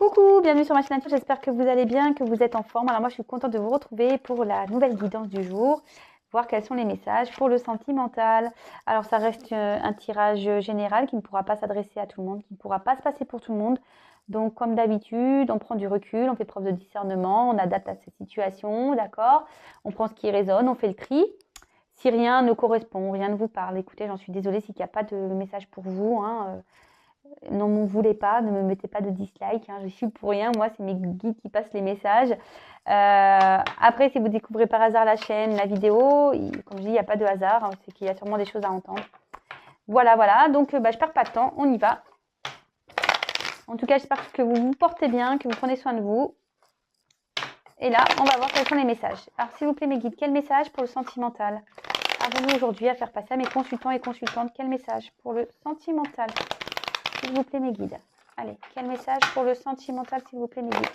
Coucou, bienvenue sur ma chaîne Nature, j'espère que vous allez bien, que vous êtes en forme. Alors moi je suis contente de vous retrouver pour la nouvelle guidance du jour, voir quels sont les messages pour le sentimental. Alors ça reste un tirage général qui ne pourra pas s'adresser à tout le monde, qui ne pourra pas se passer pour tout le monde. Donc comme d'habitude, on prend du recul, on fait preuve de discernement, on adapte à cette situation, d'accord? On prend ce qui résonne, on fait le tri. Si rien ne correspond, rien ne vous parle, écoutez, j'en suis désolée s'il n'y a pas de message pour vous, hein, n'en m'en voulez pas, ne me mettez pas de dislike, hein, je suis pour rien, moi c'est mes guides qui passent les messages. Après, si vous découvrez par hasard la chaîne, la vidéo, comme je dis, il n'y a pas de hasard, hein, c'est qu'il y a sûrement des choses à entendre. Voilà, donc je ne perds pas de temps, on y va. En tout cas, j'espère que vous vous portez bien, que vous prenez soin de vous. Et là, on va voir quels sont les messages. Alors, s'il vous plaît, mes guides, quel message pour le sentimental avez-vous aujourd'hui à faire passer à mes consultants et consultantes? Quel message pour le sentimental, s'il vous plaît, mes guides? Allez, quel message pour le sentimental, s'il vous plaît, mes guides?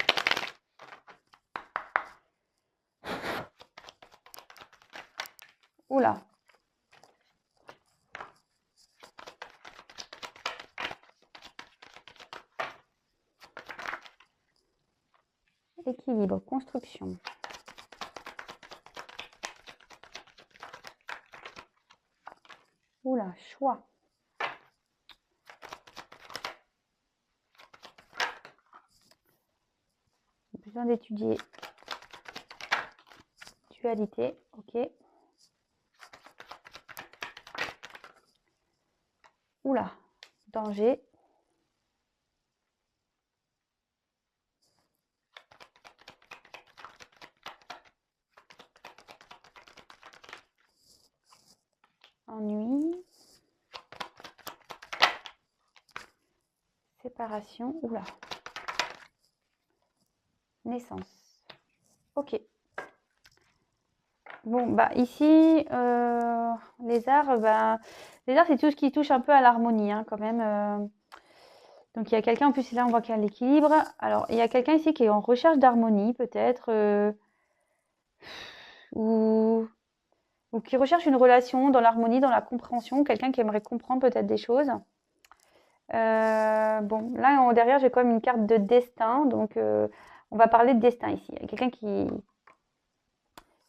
Oula. Équilibre, construction. Oula, choix. Besoin d'étudier. Dualité, ok. Oula, danger. Ennui. Séparation, oula. Naissance. Ok. Bon, bah ici, les arts, c'est tout ce qui touche un peu à l'harmonie, hein, quand même. Donc il y a quelqu'un, en plus là on voit qu'il y a l'équilibre. Alors il y a quelqu'un ici qui est en recherche d'harmonie peut-être, ou qui recherche une relation dans l'harmonie, dans la compréhension, quelqu'un qui aimerait comprendre peut-être des choses. Bon, là derrière j'ai quand même une carte de destin, donc on va parler de destin ici. Il y a quelqu'un qui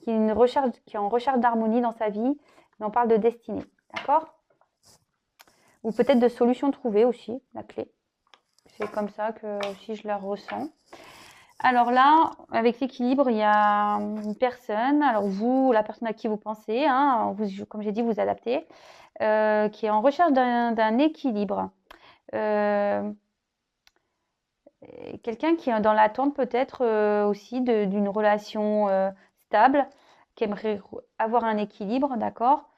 est en recherche d'harmonie dans sa vie, mais on parle de destinée, d'accord? Ou peut-être de solutions trouvées aussi, la clé. C'est comme ça que si je la ressens. Alors là, avec l'équilibre, il y a une personne, alors vous, la personne à qui vous pensez, hein, comme j'ai dit, vous adaptez, qui est en recherche d'un équilibre. Quelqu'un qui est dans l'attente peut-être aussi d'une relation stable, qui aimerait avoir un équilibre, d'accord?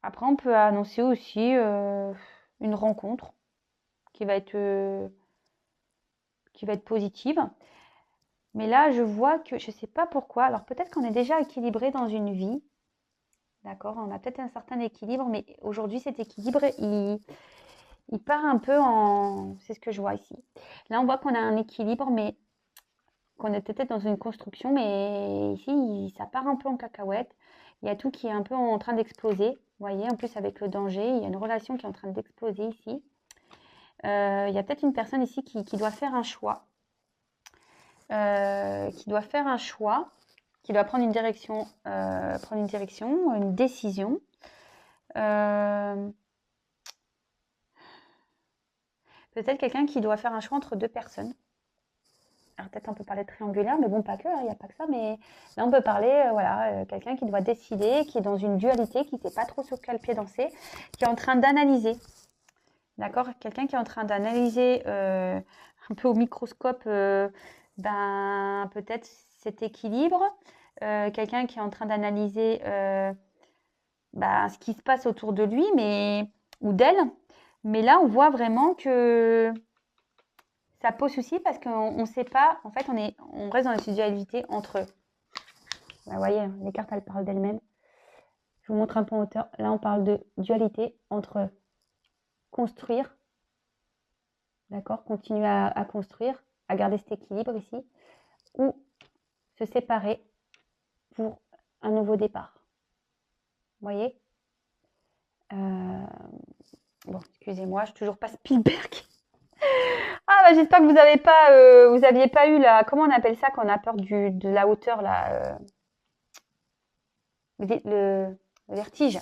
Après, on peut annoncer aussi une rencontre qui va être positive. Mais là, je vois que je ne sais pas pourquoi. Alors peut-être qu'on est déjà équilibré dans une vie. D'accord, on a peut-être un certain équilibre, mais aujourd'hui, cet équilibre, il part un peu en... C'est ce que je vois ici. Là, on voit qu'on a un équilibre, mais qu'on est peut-être dans une construction, mais ici, ça part un peu en cacahuète. Il y a tout qui est un peu en train d'exploser. Vous voyez, en plus, avec le danger, il y a une relation qui est en train d'exploser ici. Il y a peut-être une personne ici qui doit faire un choix. Qui doit faire un choix, qui doit prendre une direction, une décision. Peut-être quelqu'un qui doit faire un choix entre deux personnes. Alors peut-être on peut parler de triangulaire, mais bon, pas que, il n'y a pas que ça. Mais là, on peut parler, quelqu'un qui doit décider, qui est dans une dualité, qui ne sait pas trop sur quel pied danser, qui est en train d'analyser. D'accord? Quelqu'un qui est en train d'analyser un peu au microscope, peut-être cet équilibre. Quelqu'un qui est en train d'analyser ce qui se passe autour de lui, ou d'elle. Mais là, on voit vraiment que ça pose souci parce qu'on ne sait pas. En fait, on reste dans la dualité entre eux. Vous voyez, les cartes, elles parlent d'elles-mêmes. Je vous montre un peu en hauteur. Là, on parle de dualité entre construire, d'accord, continuer à construire, à garder cet équilibre ici, ou se séparer pour un nouveau départ. Vous voyez, Bon, excusez-moi, je suis toujours pas Spielberg. Ah, bah, j'espère que vous aviez pas eu la, comment on appelle ça quand on a peur de la hauteur, là, le vertige.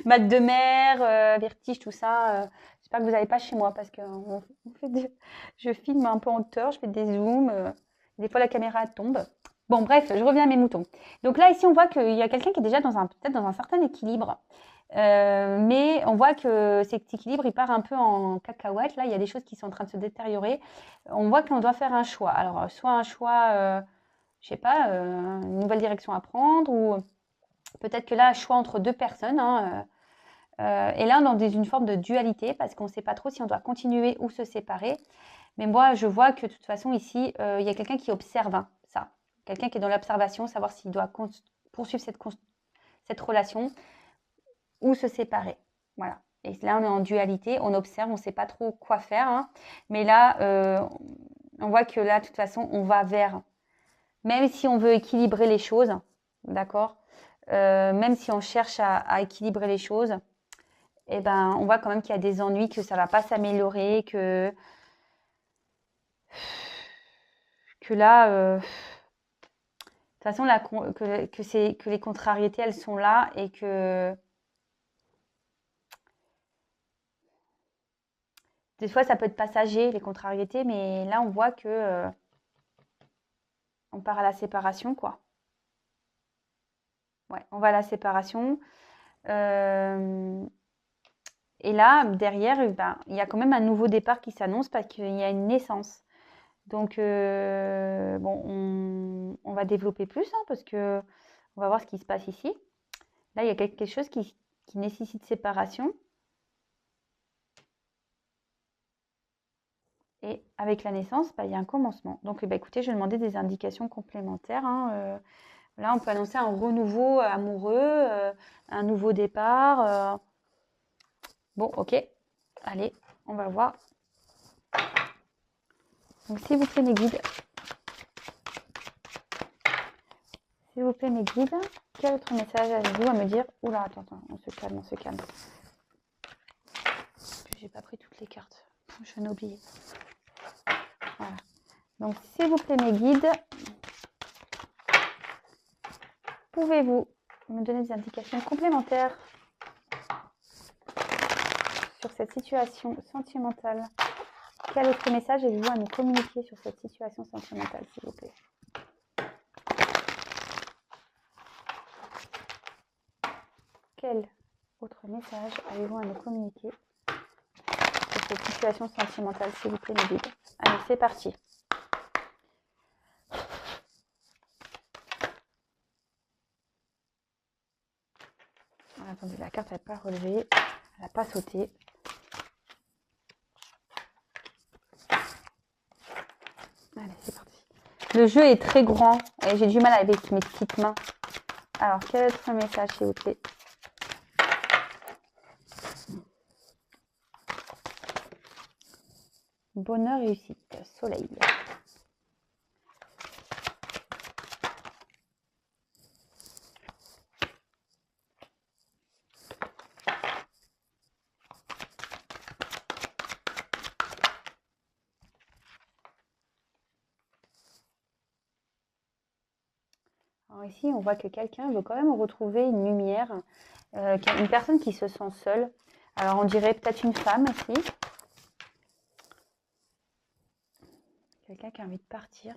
Mal de mer, vertige, tout ça. J'espère que vous n'avez pas chez moi parce que je filme un peu en hauteur, je fais des zooms. Des fois, la caméra tombe. Bon, bref, je reviens à mes moutons. Donc là, ici, on voit qu'il y a quelqu'un qui est déjà peut-être dans un certain équilibre. Mais on voit que cet équilibre, il part un peu en cacahuète. Là, il y a des choses qui sont en train de se détériorer. On voit qu'on doit faire un choix. Alors, soit un choix, je sais pas, une nouvelle direction à prendre, ou peut-être que là, un choix entre deux personnes, hein, et là, dans une forme de dualité, parce qu'on ne sait pas trop si on doit continuer ou se séparer. Mais moi, je vois que de toute façon, ici, il y a quelqu'un qui observe, hein, ça. Quelqu'un qui est dans l'observation, savoir s'il doit poursuivre cette relation ou se séparer. Voilà. Et là, on est en dualité, on observe, on ne sait pas trop quoi faire, hein. Mais là, on voit que là, de toute façon, on va vers, même si on veut équilibrer les choses, d'accord, même si on cherche à équilibrer les choses, eh ben, on voit quand même qu'il y a des ennuis, que ça ne va pas s'améliorer, que là, de toute façon, là, que les contrariétés, elles sont là et que des fois, ça peut être passager, les contrariétés, mais là, on voit que on part à la séparation, quoi. Ouais, on va à la séparation. Et là, derrière, ben, il y a quand même un nouveau départ qui s'annonce parce qu'il y a une naissance. Donc, bon, on va développer plus, hein, parce que on va voir ce qui se passe ici. Là, il y a quelque chose qui nécessite séparation. Et avec la naissance, bah, il y a un commencement. Donc, bah, écoutez, je vais demander des indications complémentaires, hein. Là, on peut annoncer un renouveau amoureux, un nouveau départ. Bon, ok. Allez, on va voir. Donc, s'il vous plaît, mes guides. S'il vous plaît, mes guides, quel autre message avez-vous à me dire? Oula, attends, on se calme, on se calme. J'ai pas pris toutes les cartes. Je viens d'oublier. Voilà. Donc, s'il vous plaît, mes guides, pouvez-vous me donner des indications complémentaires sur cette situation sentimentale? Quel autre message avez-vous à nous communiquer sur cette situation sentimentale, s'il vous plaît? Quel autre message avez-vous à nous communiquer sur cette situation sentimentale, s'il vous plaît, mes guides? Allez, c'est parti. Attendez, la carte n'a pas relevé, elle n'a pas sauté. Allez, c'est parti. Le jeu est très grand et j'ai du mal avec mes petites mains. Alors, quel autre message, s'il vous plaît? Bonheur, réussite, soleil. Alors ici, on voit que quelqu'un veut quand même retrouver une lumière, une personne qui se sent seule. Alors, on dirait peut-être une femme aussi. Quelqu'un qui a envie de partir.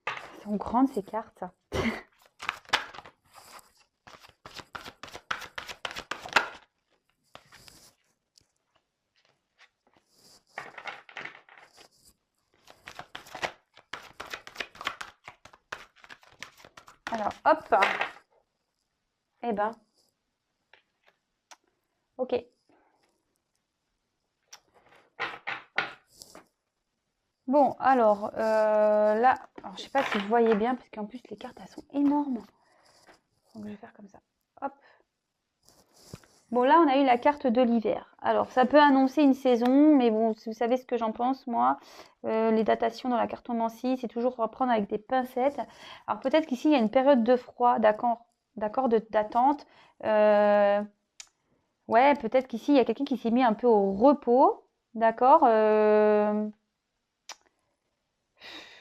Elles sont grandes ces cartes. Alors, hop. Eh ben. Ok. Bon, alors, là, alors, je sais pas si vous voyez bien, parce qu'en plus, les cartes, elles sont énormes. Donc, je vais faire comme ça. Hop. Bon, là, on a eu la carte de l'hiver. Alors, ça peut annoncer une saison, mais bon, vous savez ce que j'en pense, moi. Les datations dans la cartomancie, c'est toujours à prendre avec des pincettes. Alors, peut-être qu'ici, il y a une période de froid, d'accord, d'attente. Ouais, peut-être qu'ici, il y a quelqu'un qui s'est mis un peu au repos, d'accord.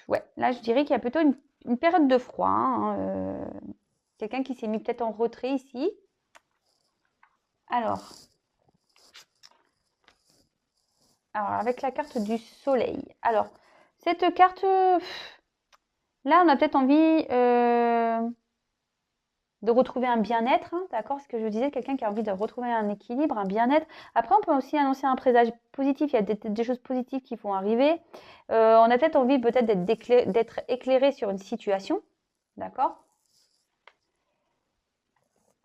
Ouais, là, je dirais qu'il y a plutôt une période de froid, hein, quelqu'un qui s'est mis peut-être en retrait ici. Alors, avec la carte du soleil. Alors, cette carte, là, on a peut-être envie de retrouver un bien-être, hein, d'accord? Ce que je disais, quelqu'un qui a envie de retrouver un équilibre, un bien-être. Après, on peut aussi annoncer un présage positif. Il y a des choses positives qui vont arriver. On a peut-être envie d'être éclairé sur une situation, d'accord?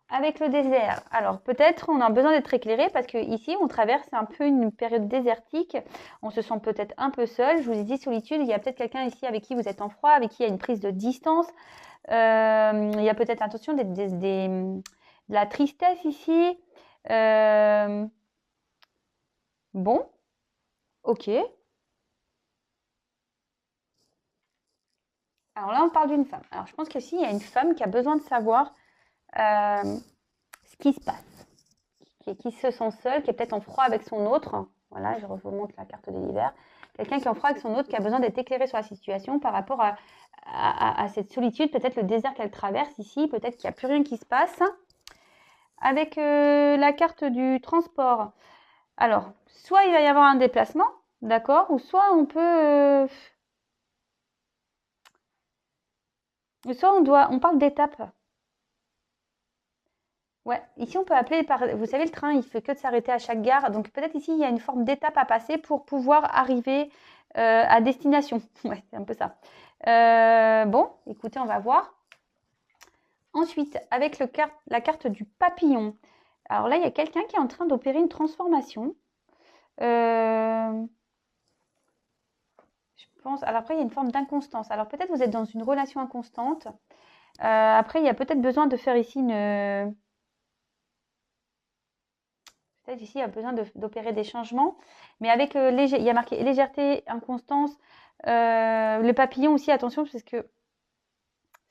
Avec le désert, alors peut-être on a besoin d'être éclairé parce qu'ici on traverse un peu une période désertique, on se sent peut-être un peu seul, je vous ai dit solitude, il y a peut-être quelqu'un ici avec qui vous êtes en froid, avec qui il y a une prise de distance, il y a peut-être attention de la tristesse ici. Bon, ok. Alors là on parle d'une femme. Alors je pense que si, il y a une femme qui a besoin de savoir ce qui se passe, qui se sent seule, qui est peut-être en froid avec son autre. Voilà, je remonte la carte de l'hiver. Quelqu'un qui est en froid avec son autre, qui a besoin d'être éclairé sur la situation par rapport à cette solitude, peut-être le désert qu'elle traverse ici, peut-être qu'il n'y a plus rien qui se passe. Avec la carte du transport, alors, soit il va y avoir un déplacement, d'accord, ou soit on peut... soit on parle d'étape. Ouais, ici on peut appeler par, vous savez, le train, il fait que de s'arrêter à chaque gare, donc peut-être ici il y a une forme d'étape à passer pour pouvoir arriver à destination. Ouais, c'est un peu ça. Bon, écoutez, on va voir. Ensuite, avec la carte du papillon. Alors là, il y a quelqu'un qui est en train d'opérer une transformation. Je pense. Alors après, il y a une forme d'inconstance. Alors peut-être vous êtes dans une relation inconstante. Après, il y a peut-être besoin de faire ici une. Peut-être ici, il y a besoin d'opérer des changements. Mais avec il y a marqué légèreté, inconstance. Le papillon aussi, attention, parce que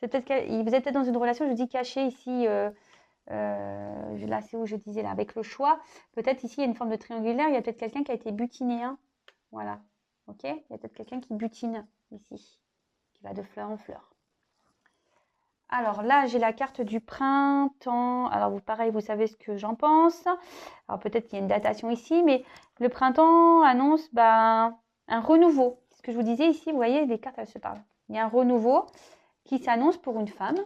vous êtes peut-être dans une relation, je dis cachée ici. Là, c'est où je disais, là, avec le choix. Peut-être ici, il y a une forme de triangulaire. Il y a peut-être quelqu'un qui a été butiné. Hein. Voilà. OK. Il y a peut-être quelqu'un qui butine ici, qui va de fleur en fleur. Alors là, j'ai la carte du printemps. Alors, pareil, vous savez ce que j'en pense. Alors, peut-être qu'il y a une datation ici, mais le printemps annonce un renouveau. Ce que je vous disais ici, vous voyez, les cartes, elles se parlent. Il y a un renouveau qui s'annonce pour une femme.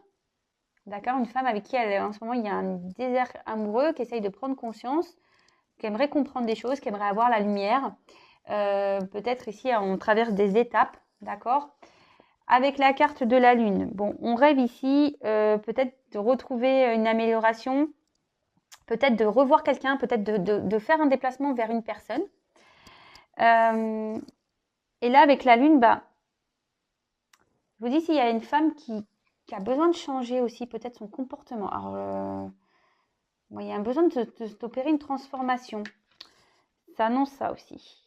D'accord? Une femme avec qui, en ce moment, il y a un désert amoureux qui essaye de prendre conscience, qui aimerait comprendre des choses, qui aimerait avoir la lumière. Peut-être ici, on traverse des étapes. D'accord? Avec la carte de la lune, bon, on rêve ici peut-être de retrouver une amélioration, peut-être de revoir quelqu'un, peut-être de faire un déplacement vers une personne. Et là, avec la lune, je vous dis s'il y a une femme qui a besoin de changer aussi peut-être son comportement. Alors, il y a un besoin d'opérer une transformation. Ça annonce ça aussi.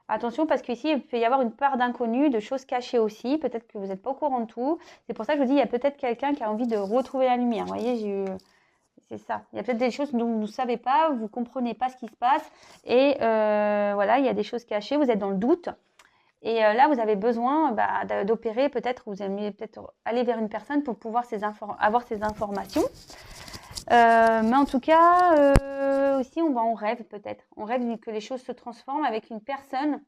Attention parce qu'ici, il peut y avoir une part d'inconnu, de choses cachées aussi. Peut-être que vous n'êtes pas au courant de tout. C'est pour ça que je vous dis, il y a peut-être quelqu'un qui a envie de retrouver la lumière. Vous voyez, c'est ça. Il y a peut-être des choses dont vous ne savez pas, vous ne comprenez pas ce qui se passe. Et voilà, il y a des choses cachées, vous êtes dans le doute. Et là, vous avez besoin d'opérer, peut-être, vous aimez peut-être aller vers une personne pour pouvoir avoir ces informations. Mais en tout cas, aussi, on rêve peut-être. On rêve que les choses se transforment avec une personne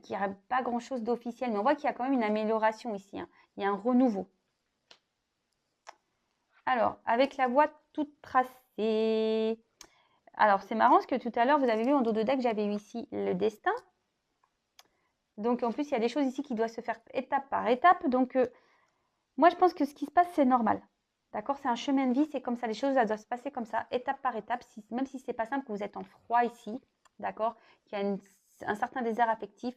qui n'aurait pas grand-chose d'officiel. Mais on voit qu'il y a quand même une amélioration ici. Hein. Il y a un renouveau. Alors, avec la voie toute tracée. Alors, c'est marrant parce que tout à l'heure, vous avez vu en dos de deck, j'avais eu ici le destin. Donc, en plus, il y a des choses ici qui doivent se faire étape par étape. Donc, moi, je pense que ce qui se passe, c'est normal. D'accord? C'est un chemin de vie, c'est comme ça. Les choses, elles doivent se passer comme ça, étape par étape. Même si ce n'est pas simple, que vous êtes en froid ici. D'accord? Qu'il y a une un certain désert affectif.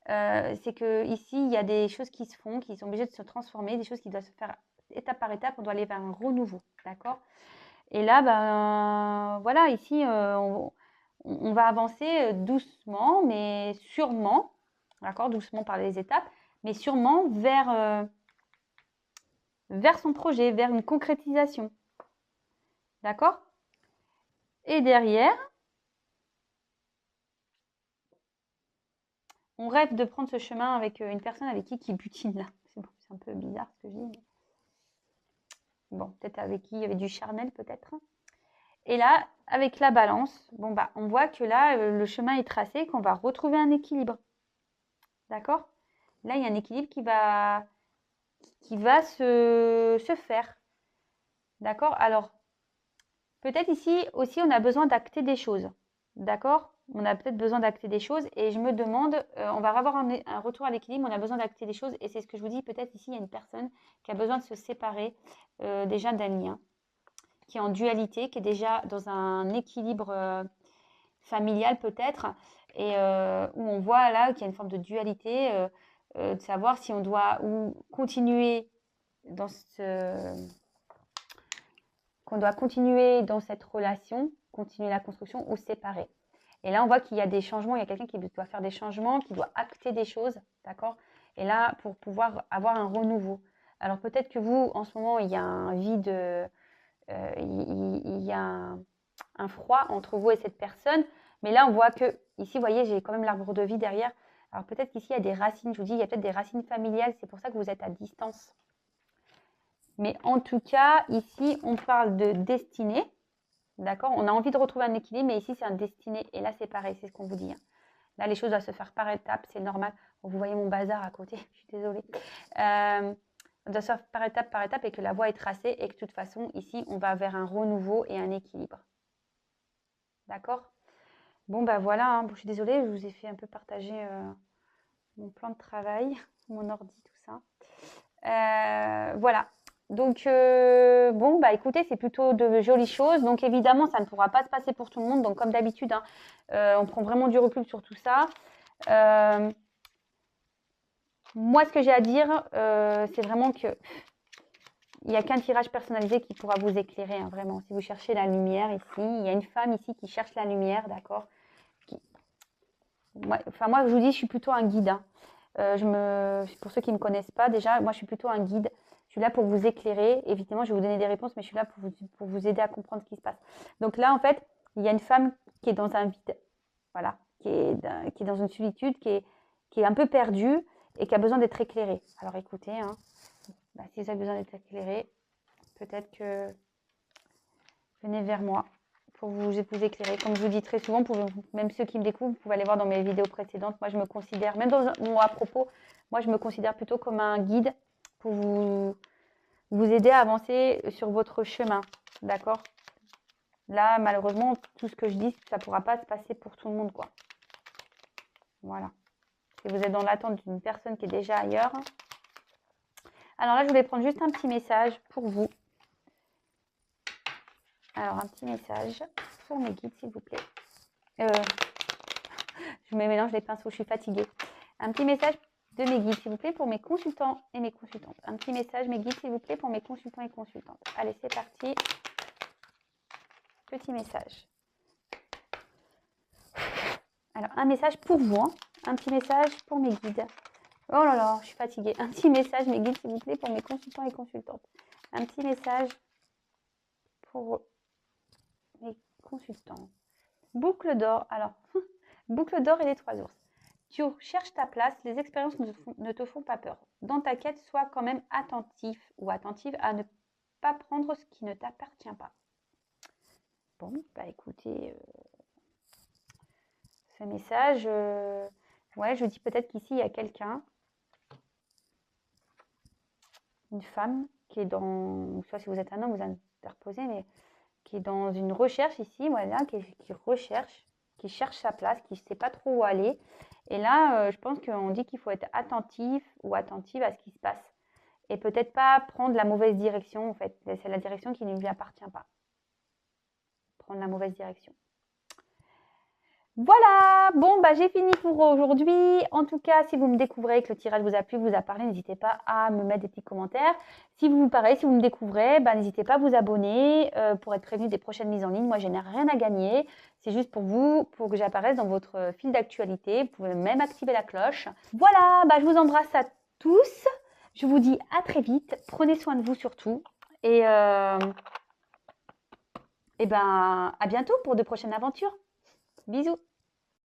C'est que ici, il y a des choses qui se font, qui sont obligées de se transformer, des choses qui doivent se faire étape par étape. On doit aller vers un renouveau, d'accord? Et là, ben voilà, ici, on va avancer doucement, mais sûrement, d'accord? Doucement par les étapes, mais sûrement vers son projet, vers une concrétisation, d'accord? Et derrière, on rêve de prendre ce chemin avec une personne avec qui butine là. C'est un peu bizarre ce que je dis. Mais... Bon, peut-être avec qui il y avait du charnel peut-être. Et là, avec la balance, bon bah, on voit que là, le chemin est tracé, qu'on va retrouver un équilibre. D'accord? Là, il y a un équilibre qui va se faire. D'accord? Alors, peut-être ici aussi, on a besoin d'acter des choses. D'accord? On a peut-être besoin d'acter des choses et je me demande, on va avoir un retour à l'équilibre, on a besoin d'acter des choses et c'est ce que je vous dis, peut-être ici, il y a une personne qui a besoin de se séparer déjà d'un lien, qui est en dualité, qui est déjà dans un équilibre familial peut-être, et où on voit là qu'il y a une forme de dualité, de savoir si on doit ou continuer dans qu'on doit continuer dans cette relation, continuer la construction ou séparer. Et là, on voit qu'il y a des changements, il y a quelqu'un qui doit faire des changements, qui doit acter des choses, d'accord? Et là, pour pouvoir avoir un renouveau. Alors peut-être que vous, en ce moment, il y a un vide, il y a un froid entre vous et cette personne, mais là, on voit que, ici, vous voyez, j'ai quand même l'arbre de vie derrière. Alors peut-être qu'ici, il y a des racines, je vous dis, il y a peut-être des racines familiales, c'est pour ça que vous êtes à distance. Mais en tout cas, ici, on parle de destinée. D'accord? On a envie de retrouver un équilibre, mais ici, c'est un destiné. Et là, c'est pareil, c'est ce qu'on vous dit. Là, les choses doivent se faire par étapes, c'est normal. Vous voyez mon bazar à côté, je suis désolée. On doit se faire par étape et que la voie est tracée et que de toute façon, ici, on va vers un renouveau et un équilibre. D'accord? Bon, bah voilà, hein. Bon, je suis désolée, je vous ai fait un peu partager mon plan de travail, mon ordi, tout ça. Voilà. Donc, bon, bah écoutez, c'est plutôt de jolies choses. Donc, évidemment, ça ne pourra pas se passer pour tout le monde. Donc, comme d'habitude, hein, on prend vraiment du recul sur tout ça. Moi, ce que j'ai à dire, c'est vraiment que il n'y a qu'un tirage personnalisé qui pourra vous éclairer, hein, vraiment. Si vous cherchez la lumière ici, il y a une femme ici qui cherche la lumière, d'accord? Moi, je vous dis, je suis plutôt un guide. Hein. Pour ceux qui ne me connaissent pas, déjà, moi, je suis plutôt un guide. Je suis là pour vous éclairer. Évidemment, je vais vous donner des réponses, mais je suis là pour vous aider à comprendre ce qui se passe. Donc là, en fait, il y a une femme qui est dans un vide. Voilà. Qui est dans une solitude, qui est un peu perdue et qui a besoin d'être éclairée. Alors écoutez, hein, si vous avez besoin d'être éclairé, peut-être que venez vers moi pour vous éclairer. Comme je vous dis très souvent, même ceux qui me découvrent, vous pouvez aller voir dans mes vidéos précédentes. Moi, je me considère, même à propos, moi, je me considère plutôt comme un guide pour vous aider à avancer sur votre chemin. D'accord? Là, malheureusement, tout ce que je dis, ça ne pourra pas se passer pour tout le monde, quoi. Voilà. Si vous êtes dans l'attente d'une personne qui est déjà ailleurs. Alors là, je voulais prendre juste un petit message pour vous. Alors, un petit message pour mes guides, s'il vous plaît. Je me mélange les pinceaux, je suis fatiguée. Un petit message de mes guides, s'il vous plaît, pour mes consultants et mes consultantes. Un petit message, mes guides, s'il vous plaît, pour mes consultants et consultantes. Allez, c'est parti. Petit message. Alors, un message pour vous. Hein. Un petit message pour mes guides. Oh là là, je suis fatiguée. Un petit message, mes guides, s'il vous plaît, pour mes consultants et consultantes. Un petit message pour mes consultants. Boucle d'or. Alors, boucle d'or et les 3 ours. Tu cherches ta place, les expériences ne te font pas peur. Dans ta quête, sois quand même attentif ou attentive à ne pas prendre ce qui ne t'appartient pas. Bon, bah écoutez, ce message, ouais, je dis peut-être qu'ici, il y a quelqu'un, une femme, qui est dans, soit si vous êtes un homme, vous interposez, mais qui est dans une recherche ici, voilà, qui recherche, qui cherche sa place, qui ne sait pas trop où aller. Et là, je pense qu'on dit qu'il faut être attentif ou attentive à ce qui se passe. Et peut-être pas prendre la mauvaise direction, en fait. C'est la direction qui ne lui appartient pas. Prendre la mauvaise direction. Voilà, bon, bah, j'ai fini pour aujourd'hui. En tout cas, si vous me découvrez que le tirage vous a plu, vous a parlé, n'hésitez pas à me mettre des petits commentaires. Si vous, pareil, si vous me découvrez, bah, n'hésitez pas à vous abonner pour être prévenu des prochaines mises en ligne. Moi, je n'ai rien à gagner. C'est juste pour vous, pour que j'apparaisse dans votre fil d'actualité. Vous pouvez même activer la cloche. Voilà, bah, je vous embrasse à tous. Je vous dis à très vite. Prenez soin de vous surtout. Et ben, à bientôt pour de prochaines aventures. Bisous.